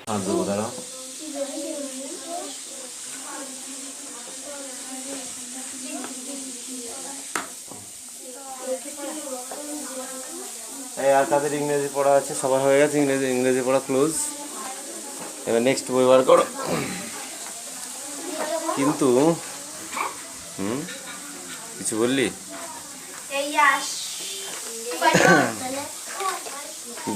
হাত দেবো দাঁড়াও। এই আর তাদের ইংরেজি পড়া আছে, সবার হয়ে গেছে ইংরেজি পড়া ক্লোজ। এবার নেক্সট বই বার করো। কিন্তু কিছু বললি?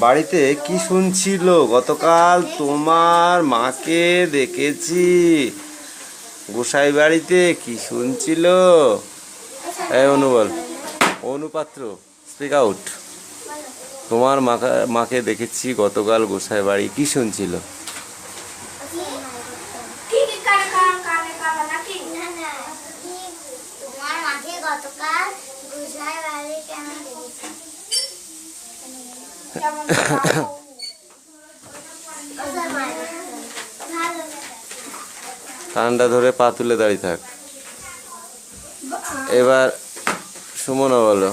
বাড়িতে কি শুনছিল? গতকাল তোমার মাকে দেখেছি গোসাই বাড়িতে, কি শুনছিল? এই অনু বল, অনুপাত্র স্পিক আউট। তোমার মাকে দেখেছি গতকাল গোসাই বাড়ি, কি শুনছিল? কানটা ধরে পা তুলে দাঁড়িয়ে থাক। এবার সুমনা বলো,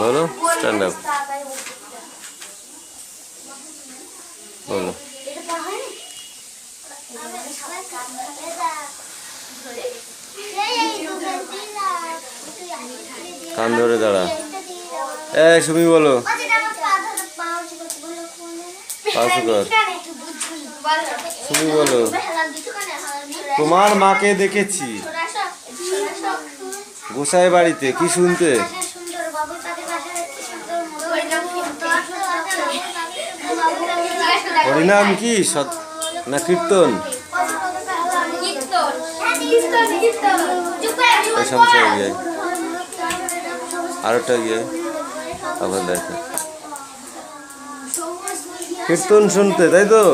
বলো স্ট্যান্ড আপ বলো। কান ধরে দাঁড়া। সুমি বলো, তুমি বলো, তোমার মাকে দেখেছি গোসাই বাড়িতে, কি শুনতে? হরিনাম কি না কীর্তন? গিয়ে আরেকটা গিয়ে আবার দেখো, কীর্তন শুনতে, তাই তো?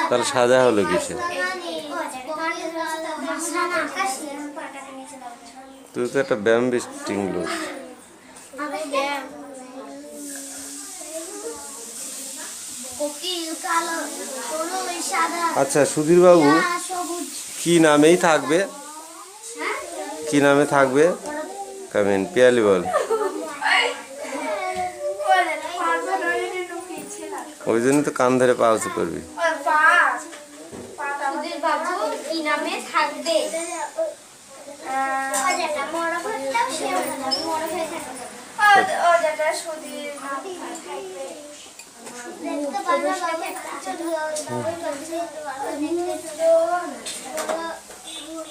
তাহলে সাজা হলো কিসে? তুই তো একটা ব্যায়াম বিস্টিং লোক। আচ্ছা সুধীর বাবু কি নামেই থাকবে? কি নামে থাকবে? কামিন পিয়ালি বল। ওই জন্য তো কান ধরে পা উঁচু করবি।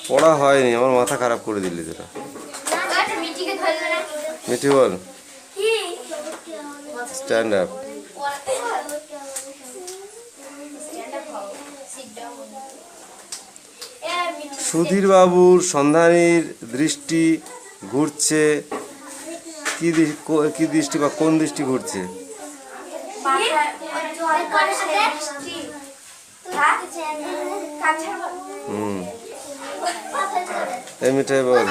পড়া হয়নি, আমার মাথা খারাপ করে দিলি তোরা। মিঠি বল, স্ট্যান্ড আপ। সুধীর বাবুর সন্ধানীর দৃষ্টি ঘুরছে, কি দৃষ্টি বা কোন দৃষ্টি ঘুরছে? মিঠাই বল।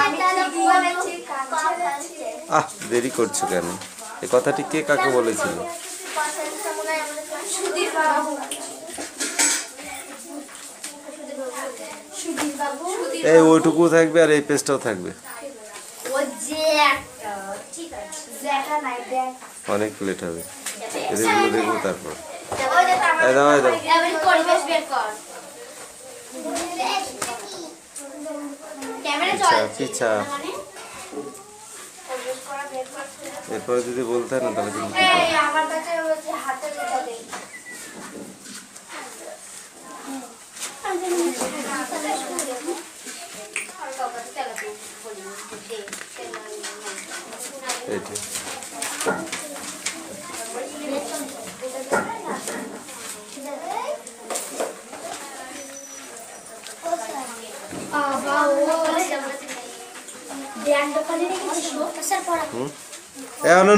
দেরি করছো কেন? এই কথাটি কে কাকে বলেছিল? এই ওইটুকু থাকবে আর এই পেজটাও থাকবে, অনেক লেট হবে। এদেরগুলো দেখবো তারপর। পিছা এরপরে যদি বলতে হয় না তাহলে কিন্তু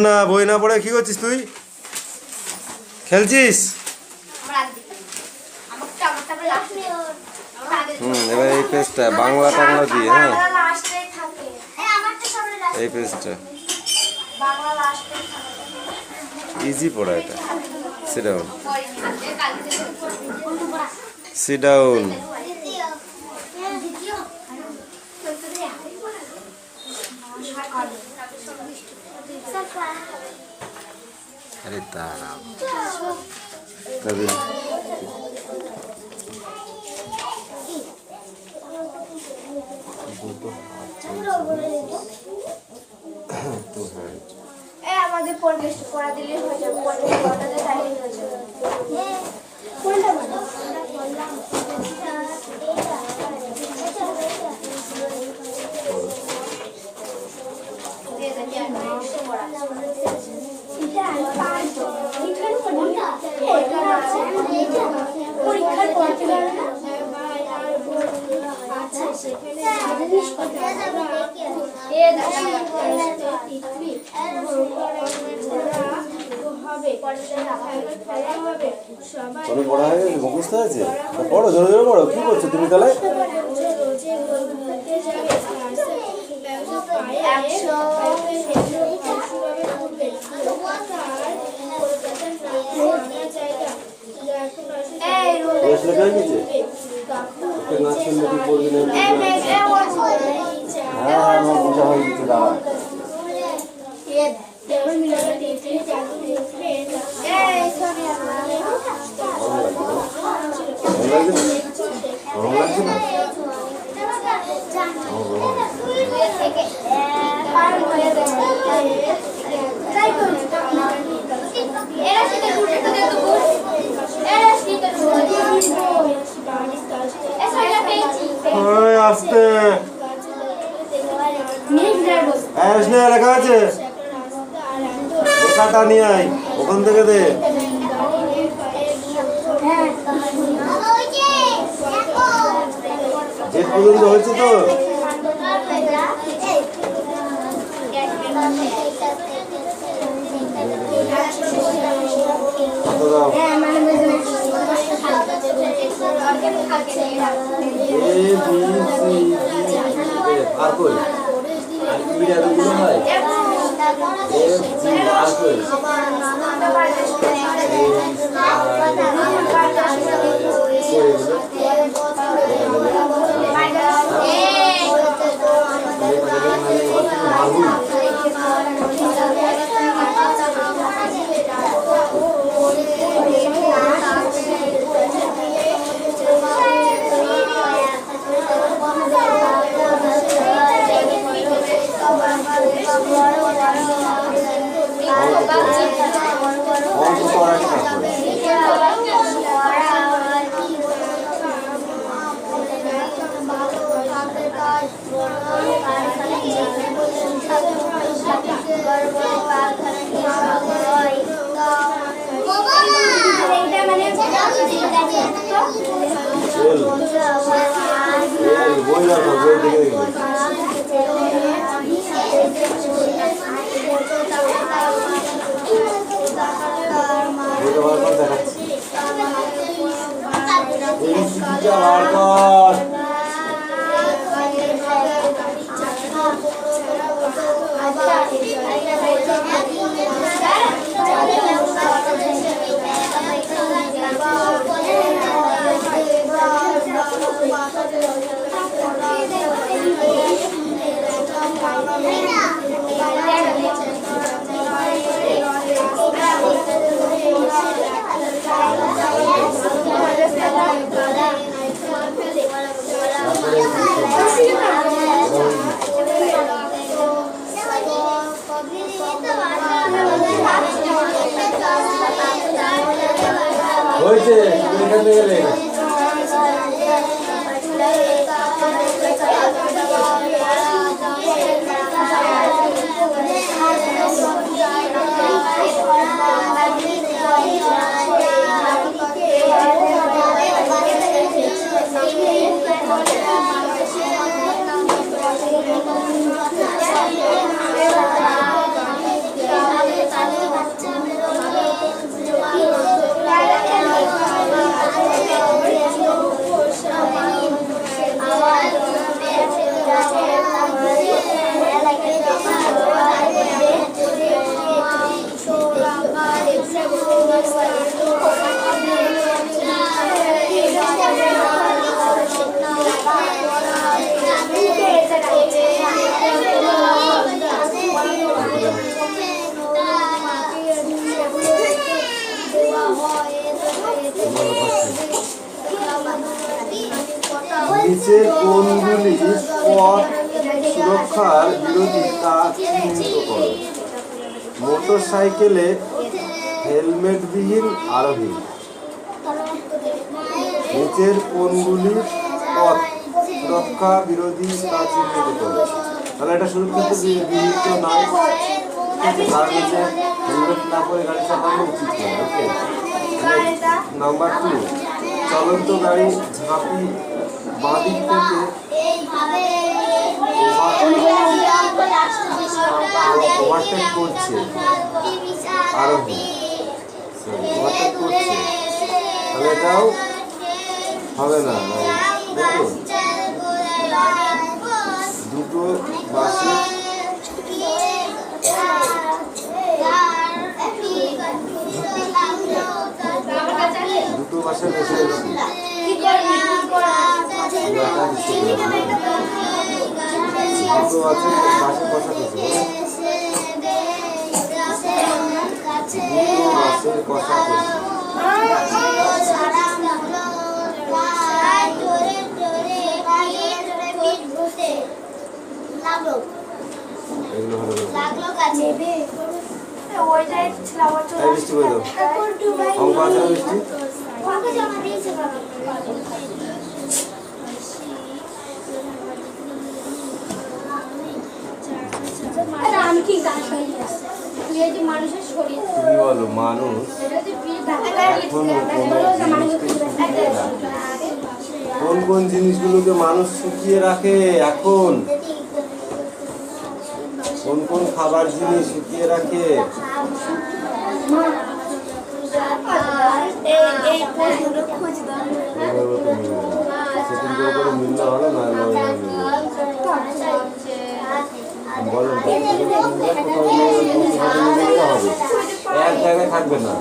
না বই না পড়ে কি করছিস তুই? খেলছিস? এবার এই পেজটা বাংলা টাংলা দিয়ে, হ্যাঁ এই পেজটা ইজি পড়া এটা। Sit down, sit down. আরে দাঁড়াও তবে আমাদের পরিবেশ করা দিলে হয়ে যাবে। পরিবেশ করাতে তাহলে হয়ে যাবে। কোনটা বলো? পরীক্ষার করতে পারো না? আচ্ছা কোনো পড়া হয়ে গেছে, মুখস্থ আছে? পড়ো, জোরে জোরে পড়ো। কি করছো তুমি তাহলে? লেখা হয়ে গেছে? নাচ শুনলে কি পড়বি না? হ্যাঁ আমার বোঝা হয়ে গেছে, দাঁড়া। আসতে লেখা আছে, লেখাটা নিয়ে আয় ওখান থেকে দে। জেট পর্যন্ত হয়েছে তো? আর কই আর কি এতগুলো হয়? আর কই হয়েছে এখানে গেলে নিচের কোনগুলি পথ সুরক্ষার বিরোধী তা চিহ্নিত করো। মোটরসাইকেলে হেলমেটবিহীন আরোহী। নিচের কোনগুলি পথ সুরক্ষা বিরোধী তা চিহ্নিত করো। তাহলে এটা সুরক্ষিত বিহিত নয়, তার নিচে হেলমেট না করে গাড়ি চালানো উচিত নয়। ওকে, নাম্বার 2, চলন্ত গাড়ি ঝাঁপি বাঁদিক থেকে ওভারটেক করছে আরোহী, ওভারটেক করছে, তাহলে এটাও হবে না। দেখুন, দুটো বাসের রেসারেসি, দুটো আছে বাসের কষাকষি, দুটো বাসের কষাকষি। এগুলো হলো বৃষ্টি করে দাও, অঙ্ক আছে না বৃষ্টি? তুমি বলো, মানুষ কোন কোন জিনিসগুলোকে মানুষ শুকিয়ে রাখে এখন? কোন কোন খাবার জিনিস শুকিয়ে রাখে? মিললে ভালো না, বলেন হবে, এক জায়গায় থাকবে না।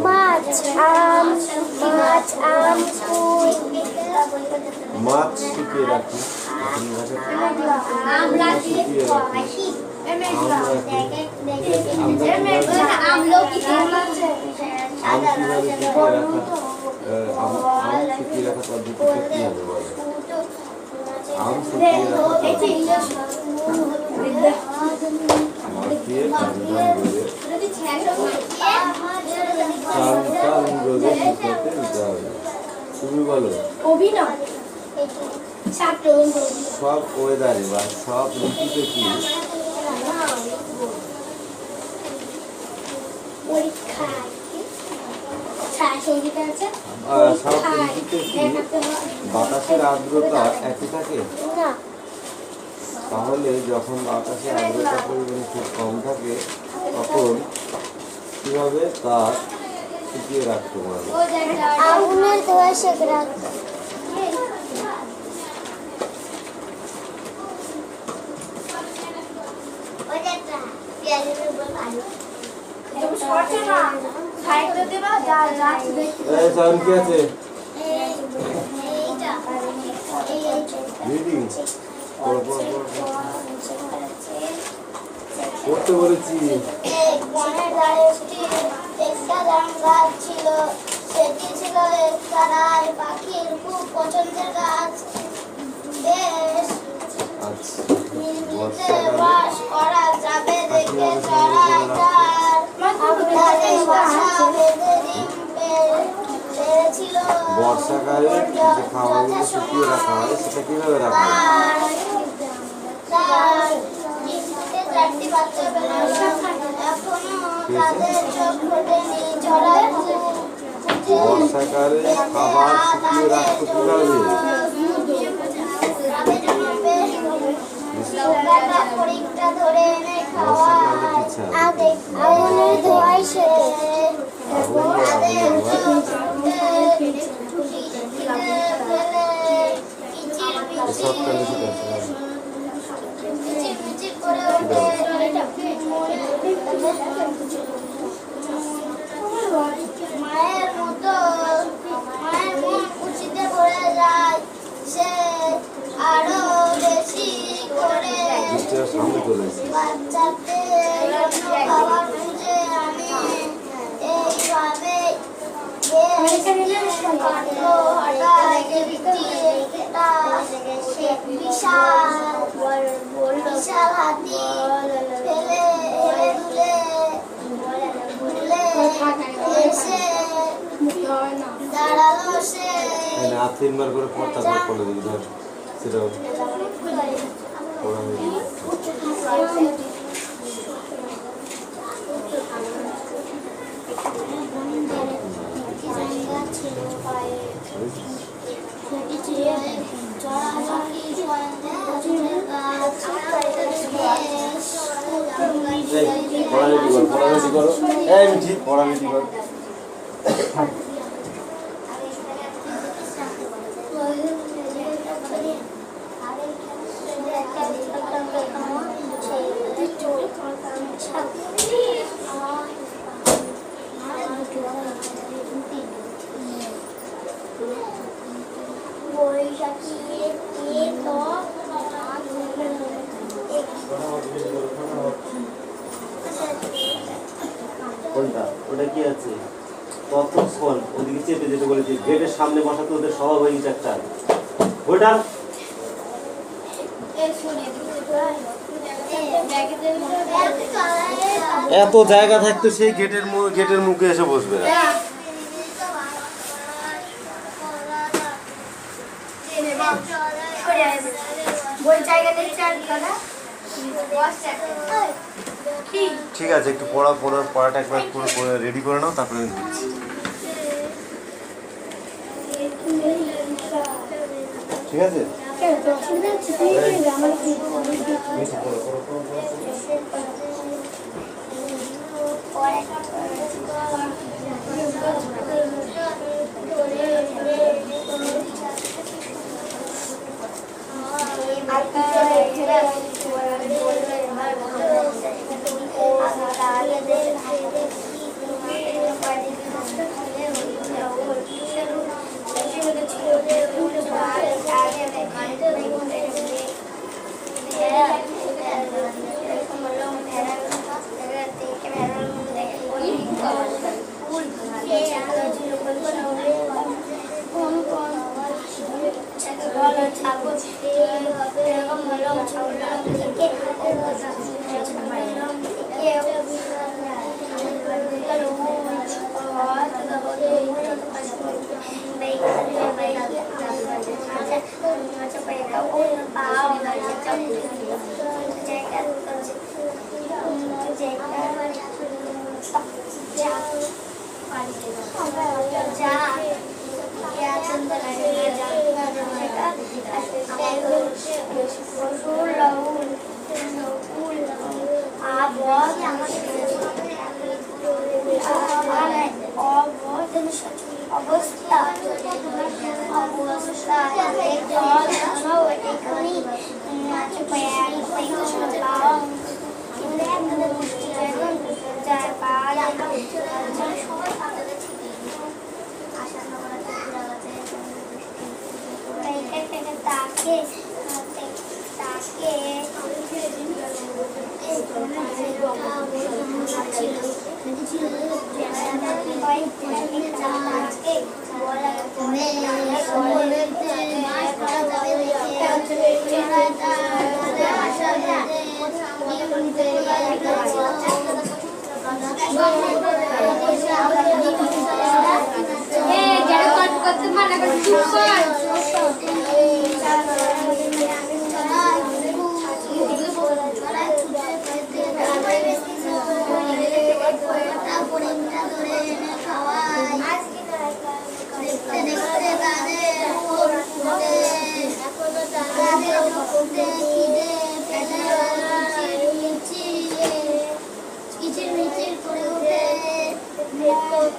মাছ, আম, ফুল, মাছ শুকিয়ে রাখি, শুকিয়ে রাখা পদ্ধতিটা কি হবে বলে? আম শুকিয়ে রাখা তুমি বলো, সব ওয়েদারে বা সব ঋতুতে কি সব ঋতুতে কি বাতাসের আর্দ্রতা একই থাকে? তাহলে যখন বাতাসের আর্দ্রতা পরিমাণ খুব কম থাকে তখন কিভাবে তা শুকিয়ে রাখতে পারবে? আগুনের ধোঁয়া সেঁকে রাখতে। কি আছে? পড়তে বলেছি। ছিল, সেটি ছিল পাখির খুব পছন্দের গাছ। বেশ বাস করা যাবে দেখে বর্ষাকালে যে খাবারগুলো শুকিয়ে রাখা হয় সেটা কিভাবে রাখা হয়? বর্ষাকালে খাবার শুকিয়ে রাখতে কিভাবে? আগুনের ধোঁয়ায় সেঁকে। সবটা লিখে সামনে চলে এসেছে। আর 3 বার করে পড়, তারপর পড়ে দিবি ধর, সেটাও পড়া হয়ে যাবে। পড়ালেখি করো, মিঠি পড়ালেখি করো। কোনটা? ওটা কি আছে? ততক্ষণ ওদিকে চেপে যেতে বলেছি, গেটের সামনে বসা তো ওদের স্বভাব হয়ে গেছে একটা। ওইটা এত জায়গা থাকতো সেই গেটের মুখে এসে বসবে না। ঠিক আছে, একটু পড়াটা একবার পুরো রেডি করে নাও, তারপরে আমি দিচ্ছি। ঠিক আছে,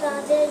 তাদের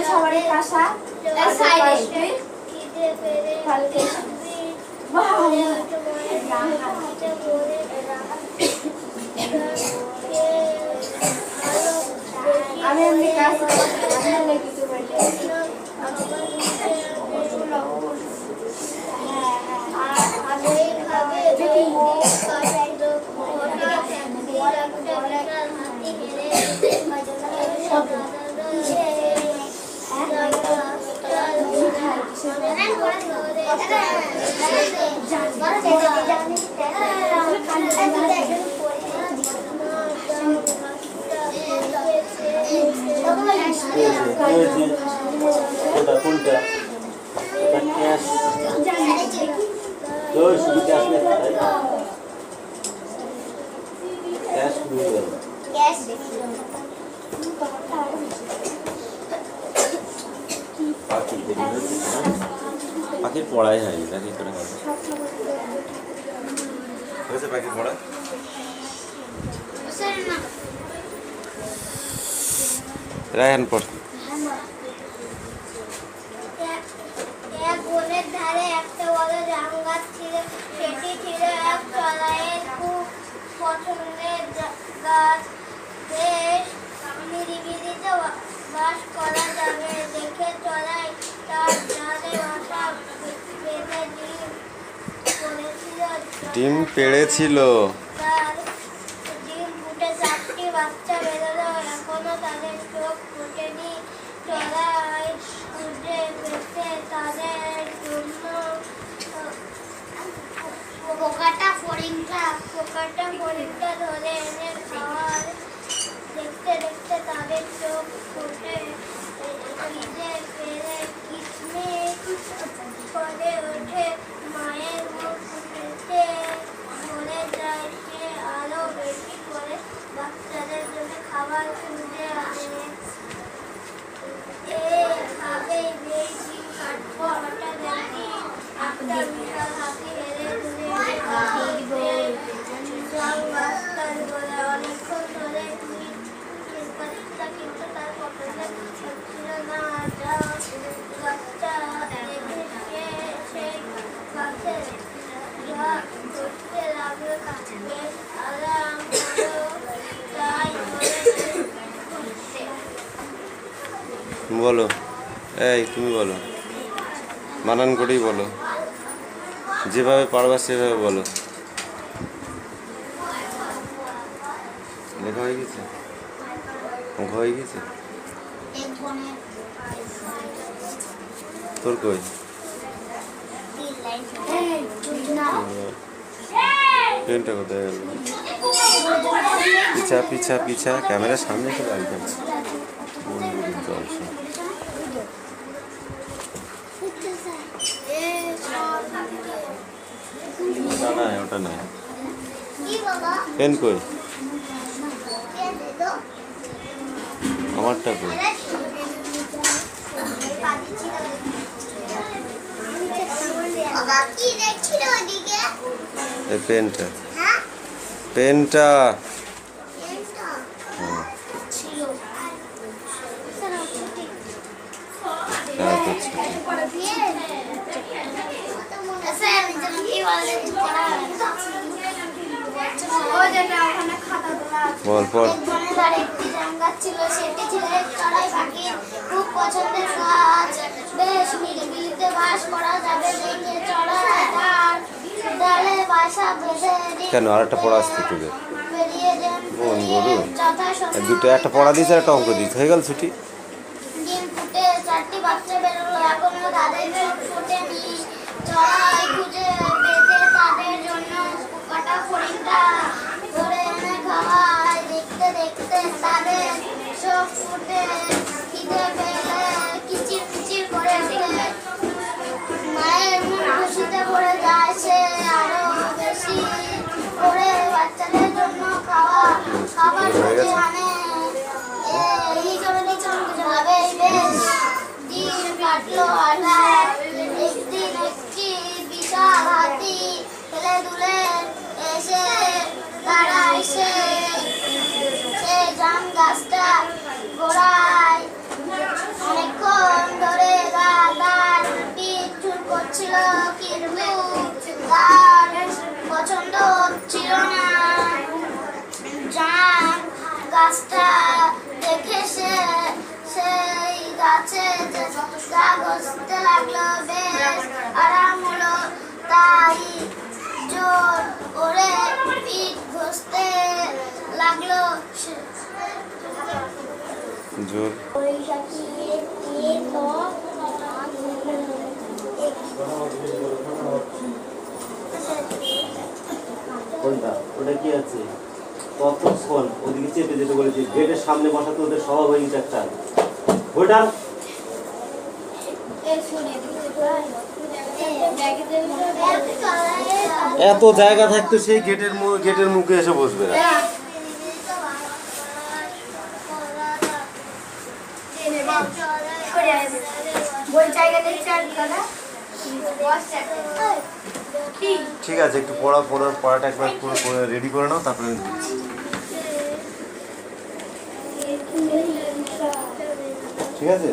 সবারই কাঁসা আমি এমনি কাজ কিছু কোনটা কোনটা ক্যাশ তো শুধু ক্যাশ নেই ক্যাশ নিয়ে গেল পাখি দেরি হয়েছে না পাখির পড়াই হয়নি পাখি করে হবে হয়েছে পাখির পড়া রায়হান পড় এক বনের ধারে একটা বড় জাম গাছ ছিল। সেটি ছিল এক চড়াইয়ের খুব পছন্দের গাছ। বেশ নিরিবিলিতে বাস করা যাবে দেখে চড়াই তার ডালে বাসা বেঁধে ডিম পেড়েছিল। তার ডিম ফুটে 4টি বাচ্চা বেরোলো। এখনো তাদের চোখ ফুটেনি। চড়াই খুঁজে পেতে তাদের জন্য পোকাটা ফড়িংটা ধরে এনে খাওয়ার। দেখতে দেখতে তাদের চোখ ফুটে খিদে পেরে কিচমিচ করে ওঠে। মায়ের মুখ ফুটে ভরে যায়। সে আরো বেশি করে বাচ্চাদের জন্য খাবার খুঁজে আনে। এভাবেই বেশ দিন কাটলো। হঠাৎ একদিন একটা বিশাল হাতি হেরে রাস্তার বলে অনেকক্ষণ ধরে কিন্তু তার পছন্দের হচ্ছিল না। বাচ্চা দেখে সেই গাছে ধরতে লাগলো। বেশ আরাম হলো। তাই বলো এই তুমি বলো বানান করেই বলো যেভাবে পারবা সেভাবে বলো লেখা হয়ে গেছে অঙ্ক হয়ে গেছে তোর কই পেনটা কোথায় গেল পিছা পিছা পিছা ক্যামেরার সামনে তো গাড়ি যাচ্ছে না ওটা নাই পেন কই আমারটা কই এই পেনটা পেনটা বল পর একটি জাম গাছ ছিল। সেটি ছিল এক চড়াই পাখির খুব পছন্দের গাছ। বেশ নিরিবিলিতে বাস করা যাবে দেখে চড়াই তার ডালে বাসা বেঁধে কেন আর একটা পড়া আসতে তোকে বেরিয়ে যান। বোন গরু যথাসময়ে দুটো একটা পড়া দিয়েছে একটা অঙ্ক দিয়েছে হয়ে গেল ছুটি ডিম ফুটে 4টি বাচ্চা বেরোলো। এখনো তাদের চোখ ফুটেনি। চড়াই খুঁজে পেতে তাদের জন্য পোকাটা ফড়িংটা ধরে এনে খাওয়ায়। দেখতে দেখতে তাদের চোখ ফুটে খিদে পেলে কিচির কিচির করে ওঠে। মায়ের মুখ খুশিতে ভরে যায়। সে আরো বেশি করে বাচ্চাদের খাবার খেতে মানে এই জন্য ভাবে বেশ দিন কাটলো হঠাৎ একদিন একটি বিশাল হাতি হেলে দুলে এসে দাঁড়ায় সে জাম গাছটা গোড়ায় অনেকক্ষণ ধরে তার পিঠ চুল করছিল কিন্তু তার পছন্দ হচ্ছিল না জাম গাছটা দেখে সেই গাছে গা ঘষতে লাগলো বেশ আরাম হলো তাই জোর করে পিঠ ঘষতে লাগলো জোর কোনটা ওটা কি আছে কতক্ষণ ওদিকে চেপে যেতে বলেছি গেটের সামনে বসাতে ওদের স্বভাব হয়ে গেছে একটা ওটা এত জায়গা থাকতো সেই গেটের মুখে এসে বসবে না। বই জায়গা দেখছি আর দাদা ঠিক আছে, একটু পড়াটা একবার পুরো রেডি করে নাও, তারপরে আমি দিচ্ছি। ঠিক আছে,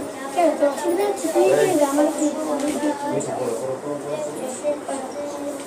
তাকে